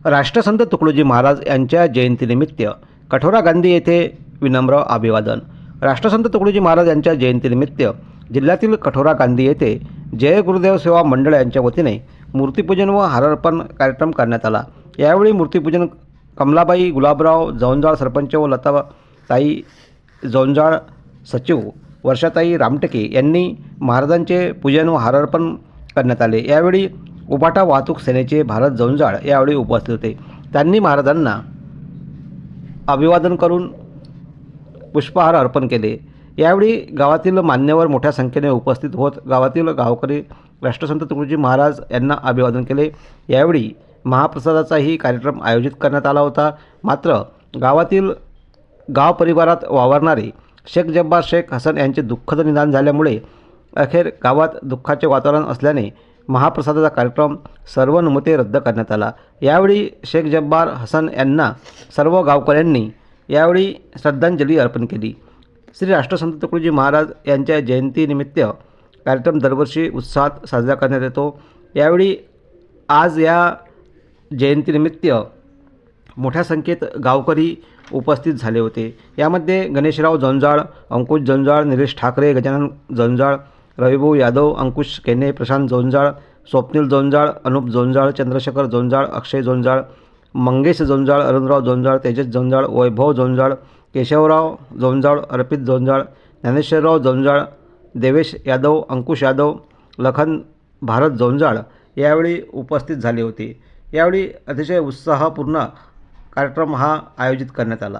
राष्ट्रसंत तुकडोजी महाराज यांच्या जयंतीनिमित्त कठोरा गांधी येथे विनम्र अभिवादन। राष्ट्रसंत तुकडोजी महाराज यांच्या जयंतीनिमित्त जिल्ह्यातील कठोरा गांधी येथे जय गुरुदेव सेवा मंडळ यांच्या वतीने मूर्तिपूजन व हारार्पण कार्यक्रम करण्यात आला। यावेळी मूर्तिपूजन कमलाबाई गुलाबराव जौंजाळ सरपंच व लताताई जौंजाळ सचिव वर्षाताई रामटके यांनी महाराजांचे पूजन व हारार्पण करण्यात आले। यावेळी उबाटा वाहतूक सेनेचे भारत जौंजाळ यावेळी उपस्थित होते। त्यांनी महाराजांना अभिवादन करून पुष्पहार अर्पण केले। यावेळी गावातील मान्यवर मोठ्या संख्येने उपस्थित होत गावातील गावकरी राष्ट्रसंत तुकडोजी महाराज यांना अभिवादन केले। यावेळी महाप्रसादाचाही कार्यक्रम आयोजित करण्यात आला होता। मात्र गावातील गाव परिवारात वावरणारे शेख जब्बार शेख हसन यांचे दुःखद निधन झाल्यामुळे अखेर गावात दुःखाचे वातावरण असल्याने महाप्रसादाचा कार्यक्रम सर्वानुमते रद्द करण्यात आला। यावेळी शेख जब्बार हसन यांना सर्व गावकऱ्यांनी यावेळी श्रद्धांजली अर्पण केली। श्री राष्ट्रसंत तुकडोजी महाराज यांच्या जयंतीनिमित्त कार्यक्रम दरवर्षी उत्साहात साजरा करण्यात येतो। यावेळी आज या जयंतीनिमित्त मोठ्या संख्येत गावकरी उपस्थित झाले होते। यामध्ये गणेशराव जौंजाळ, अंकुश जौंजाळ, निलेश ठाकरे, गजानन जौंजाळ, रविभाऊ यादव, अंकुश केने, प्रशांत जौंजाळ, स्वप्नील जौंजाळ, अनुप जौंजाळ, चंद्रशेखर जौंजाळ, अक्षय जौंजाळ, मंगेश जौंजाळ, अरुणराव जौंजाळ, तेजस जौंजाळ, वैभव जौंजाळ, केशवराव जौंजाळ, अर्पित जौंजाळ, ज्ञानेश्वरराव जौंजाळ, देवेश यादव, अंकुश यादव, लखन भारत जौंजाळ यावेळी उपस्थित झाले होते। यावेळी अतिशय उत्साहपूर्ण कार्यक्रम हा आयोजित करण्यात आला।